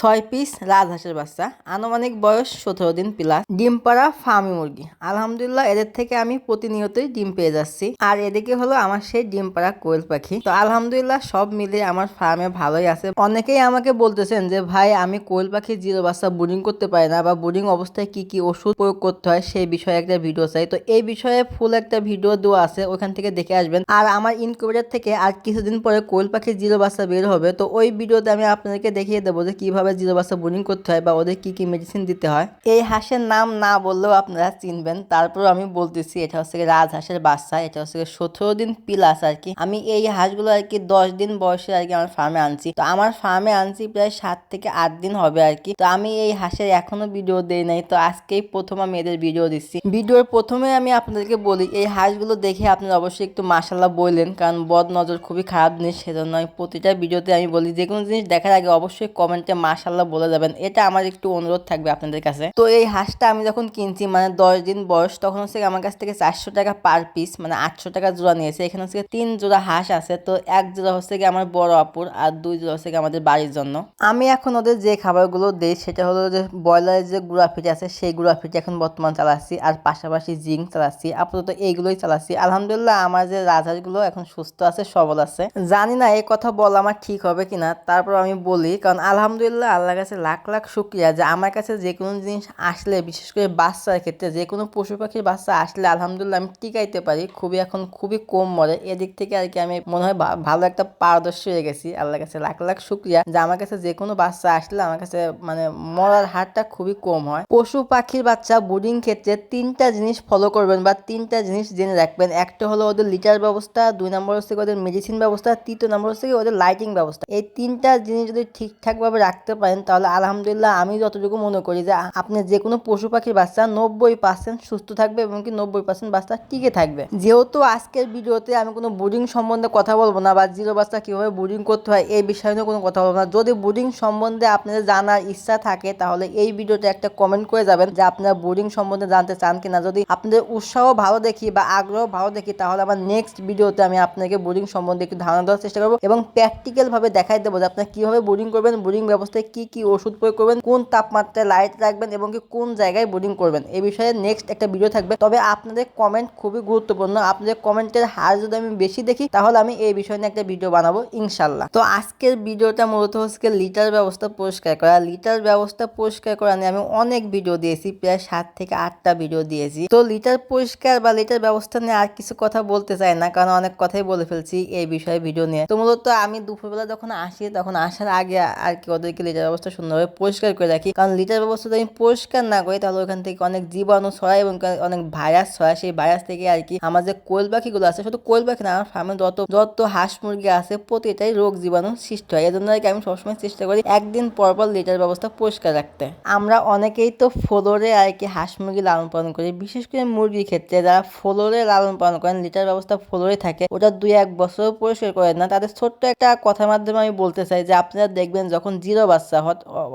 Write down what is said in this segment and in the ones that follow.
6 piece রাজহাঁসের বাচ্চা, আনুমানিক বয়স 17 দিন প্লাস, ডিম পাড়া ফার্মি মুরগি। আলহামদুলিল্লাহ এদের থেকে আমি প্রতিনিয়তই ডিম পেয়ে যাচ্ছি। আর এদিকে হলো আমার সেই ডিম পাড়া কোয়েল পাখি। তো আলহামদুলিল্লাহ সব মিলে আমার ফার্মে ভালোই আছে। অনেকেই আমাকে বলতেছেন যে ভাই আমি কোয়েল পাখি জিরো বাচ্চা বোর্ডিং করতে পারি না, বা বোর্ডিং অবস্থায় কি কি ওষুধ প্রয়োগ করতে হয় সেই বিষয়ে একটা ভিডিও চাই। তো এই বিষয়ে ফুল একটা ভিডিও দেওয়া আছে, ওখান থেকে দেখে আসবেন। আর আমার ইনকিউবেটর থেকে আর কিছুদিন পরে কোয়েল পাখির জিরো বাচ্চা বের হবে, তো ওই ভিডিওতে আমি আপনাদেরকে দেখিয়ে দেবো যে কিভাবে জিরো বাচ্চা বোর্ডিং করতে হয় বা ওদের কি কি মেডিসিন দিতে হয়। এই হাঁসের নাম না বললেও আপনারা চিনবেন, তারপর আমি বলতেছি এটা হচ্ছে রাজহাঁসের বাচ্চা। এটা হচ্ছে 17 দিন প্লাস আর কি। আমি এই হাঁসগুলো আর কি 10 দিন বয়সে আর কি আমার ফার্মে আনছি। তো আমার ফার্মে আনছি প্রায় 7 থেকে 8 দিন হবে আর কি। তো আমি এই হাঁসের এখনো ভিডিও দেই নাই, তো আজকেই প্রথম আমি এদের ভিডিও দিচ্ছি। ভিডিওর প্রথমে আমি আপনাদেরকে বলি এই হাঁসগুলো দেখে আপনারা অবশ্যই একটু মাশাআল্লাহ বললেন, কারণ বদ নজর খুবই খারাপ জিনিস। সেজন্য আমি প্রতিটা ভিডিওতে আমি বলি যে কোনো জিনিস দেখার আগে অবশ্যই কমেন্টে মাশাআল্লাহ বলে যাবেন, এটা আমার একটু অনুরোধ থাকবে আপনাদের কাছে। তো এই হাঁসটা আমি যখন কিনছি মানে 10 দিন বয়স, তখন হচ্ছে আমার কাছ থেকে 400 টাকা পার পিস, মানে 800 টাকা জোড়া নিয়েছে। এখানে হচ্ছে 3 জোড়া হাঁস আছে, তো 1 জোড়া হচ্ছে কি আমার বড় আপুর, আর 2 জোড়া হচ্ছে কি আমাদের বাড়ির জন্য। আমি এখন ওদের যে খাবারগুলো দেই সেটা হলো যে ব্রয়লারের যে গুঁড়া ফিট আছে সেই গুঁড়া ফিট এখন বর্তমান চালাচ্ছি, আর পাশাপাশি জিঙ্ক চালাচ্ছি। আপাতত এইগুলোই চালাচ্ছি। আলহামদুলিল্লাহ আমার যে রাজহাঁসগুলো এখন সুস্থ আছে, সবল আছে। জানি না এই কথা বলা আমার ঠিক হবে কিনা, তারপর আমি বলি, কারণ আলহামদুলিল্লাহ আল্লাহর কাছে লাখ লাখ শুকরিয়া যে আমার কাছে যে কোনো জিনিস আসলে, বিশেষ করে বাচ্চার ক্ষেত্রে যে কোনো পশু পাখির বাচ্চা আসলে আলহামদুলিল্লাহ আমি টিকাইতে পারি, এখন খুবই কম মরে। এদিক থেকে আর কি আমি মনে হয় ভালো একটা পারদর্শী হয়ে গেছি। আল্লাহর কাছে লাখ লাখ শুকরিয়া যে আমার কাছে যে কোনো বাচ্চা আসলে আমার কাছে মানে মরার হারটা খুবই কম হয়। পশু পাখির বাচ্চা বোর্ডিং ক্ষেত্রে 3টা জিনিস ফলো করবেন বা 3টা জিনিস জেনে রাখবেন। একটা হলো ওদের লিটার ব্যবস্থা, 2 নম্বর হচ্ছে ওদের মেডিসিন ব্যবস্থা, 3 নম্বর হচ্ছে ওদের লাইটিং ব্যবস্থা। এই 3টা জিনিস যদি ঠিকঠাক ভাবে রাখতে পারেন তাহলে আলহামদুলিল্লাহ আমি যতটুকু মনে করি যে আপনি যে কোনো পশু পাখির বাচ্চা 90% সুস্থ থাকবে এবং কি 90% বাচ্চা টিকে থাকবে। যেহেতু আজকের ভিডিওতে আমি কোনো বোর্ডিং সম্বন্ধে কথা বলবো না, বা জিরো বাচ্চা কিভাবে বোর্ডিং করতে হয় এই বিষয়ে নিয়ে কোনো কথা বলবো না। যদি বোর্ডিং সম্বন্ধে আপনাদের জানার ইচ্ছা থাকে তাহলে এই ভিডিওতে একটা কমেন্ট করে যাবেন যে আপনারা বোর্ডিং সম্বন্ধে জানতে চান কিনা। যদি আপনাদের উৎসাহ ভালো দেখি বা আগ্রহ ভালো দেখি তাহলে আমার নেক্সট ভিডিওতে আমি আপনাকে বোর্ডিং সম্বন্ধে একটু ধারণা দেওয়ার চেষ্টা করবো এবং প্র্যাকটিক্যাল ভাবে দেখাই দেবো যে আপনারা কিভাবে বোর্ডিং করবেন, বোর্ডিং ব্যবস্থায় কি কি ওষুধ প্রয়োগ করবেন, কোন তাপমাত্রায় লাইট রাখবেন এবং কি কোন জায়গায় বোর্ডিং করবেন, এই বিষয়ে নেক্সট একটা ভিডিও থাকবে। তবে আপনাদের কমেন্ট খুবই গুরুত্বপূর্ণ। আপনাদের কমেন্টের হার যদি আমি বেশি দেখি তাহলে আমি এই বিষয় নিয়ে একটা ভিডিও বানাবো ইনশাল্লাহ। তো আজকের ভিডিওটা মূলত হচ্ছে লিটার ব্যবস্থা পরিষ্কার করা। লিটার ব্যবস্থা পরিষ্কার করা নিয়ে আমি অনেক ভিডিও দিয়েছি, প্রায় 7 থেকে 8টা ভিডিও দিয়েছি। তো লিটার পরিষ্কার বা লিটার ব্যবস্থা নিয়ে আর কিছু কথা বলতে চাই না, কারণ অনেক কথাই বলে ফেলছি এই বিষয়ে ভিডিও নিয়ে। তো মূলত আমি দুপুরবেলা যখন আসি তখন আসার আগে আর কি ওদেরকে লিটার ব্যবস্থা সুন্দরভাবে পরিষ্কার করে রাখি, কারণ লিটার ব্যবস্থা যদি আমি পরিষ্কার না করি তাহলে ওখান থেকে অনেক জীবাণু ছড়ায় এবং অনেক ভাইরাস ছড়ায়। সেই ভাইরাস থেকে আর কি আমার যে কোয়েল পাখিগুলো আছে, শুধু কোয়েল পাখি না, আমার ফার্মে যত হাঁস মুরগি আছে প্রতিটাই রোগ জীবাণু সৃষ্টি হয়। এজন্য আর কি আমি সবসময় চেষ্টা করি একদিন পর পর লিটার ব্যবস্থা পরিষ্কার রাখতে। আমরা অনেকেই তো ফ্লোরে আর কি হাঁস মুরগি লালন পালন করি, বিশেষ করে মুরগির ক্ষেত্রে যারা ফ্লোরে লালন পালন করেন, লিটার ব্যবস্থা ফ্লোরে থাকে, ওটা 2-1 বছর পরিষ্কার করেন না। তাদের ছোট্ট একটা কথার মাধ্যমে আমি বলতে চাই যে আপনারা দেখবেন যখন জিরো বাচ্চা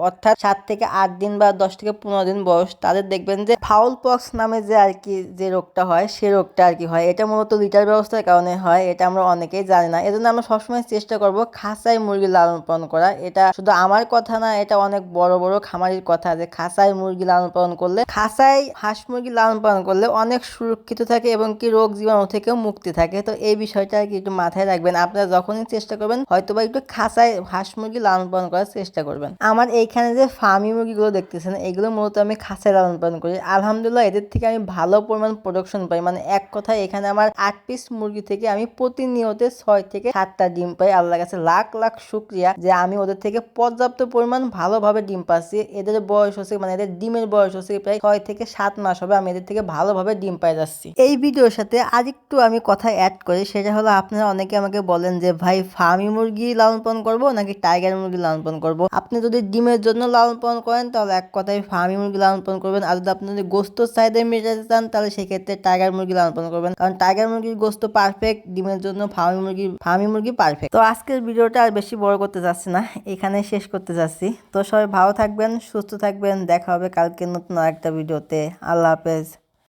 অর্থাৎ 7 থেকে 8 দিন বা 10 থেকে 15 দিন বয়স, তাদের দেখবেন যে ফাউল পক্স নামে যে আর কি যে রোগটা হয় সে রোগটা আর কি হয়। এটা মূলত লিটার ব্যবস্থার কারণে হয়, এটা আমরা অনেকেই জানি না। এজন্য আমরা সবসময় চেষ্টা করব খাঁচায় মুরগি লালন পালন করা। এটা শুধু আমার কথা না, এটা অনেক বড় বড় খামারির কথা যে খাঁচায় মুরগি লালন পালন করলে, খাঁচায় হাঁস মুরগি লালন পালন করলে অনেক সুরক্ষিত থাকে এবং কি রোগ জীবাণু থেকেও মুক্তি থাকে। তো এই বিষয়টা আর কি একটু মাথায় রাখবেন। আপনারা যখনই চেষ্টা করবেন হয়তোবা একটু খাঁচায় হাঁস মুরগি লালন পালন করার চেষ্টা করবেন। আমার এইখানে যে ফার্মি মুরগিগুলো দেখতেছেন এগুলো মূলত আমি খাঁচায় লালন পালন করি। আলহামদুলিল্লাহ এদের থেকে আমি ভালো পরিমাণ প্রোডাকশন পাই। মানে এক কথায় এখানে আমার 8 পিস মুরগি থেকে আমি প্রতিনিয়ত 6 থেকে 7টা ডিম পাই। আল্লাহর কাছে লাখ লাখ শুকরিয়া যে আমি ওদের থেকে পর্যাপ্ত পরিমাণ ভালোভাবে ডিম পাচ্ছি। এদের বয়স হচ্ছে মানে এদের ডিমের বয়স হচ্ছে প্রায় 6 থেকে 7 মাস হবে, আমি এদের থেকে ভালোভাবে ডিম পাই যাচ্ছি। এই ভিডিওর সাথে আরেকটু আমি কথা অ্যাড করি, সেটা হলো আপনারা অনেকে আমাকে বলেন যে ভাই ফার্মি মুরগি লালন পালন করবো নাকি টাইগার মুরগি লালন পালন করবো। আপনি যদি ডিমের জন্য লালন পালন করেন তাহলে এক কথায় ফার্মি মুরগি লালন পালন করবেন, আর যদি আপনি যদি গোস্ত চাহিদা মেটাতে চান তাহলে সেক্ষেত্রে টাইগার মুরগি লালন পালন করবেন, কারণ টাইগার মুরগির গোস্ত পারফেক্ট, ডিমের জন্য ফার্মি মুরগি পারফেক্ট। তো আজকের ভিডিওটা আর বেশি বড় করতে যাচ্ছি না, এখানে শেষ করতে যাচ্ছি। তো সবাই ভালো থাকবেন, সুস্থ থাকবেন, দেখা হবে কালকে নতুন আরেকটা ভিডিওতে। আল্লাহ হাফেজ।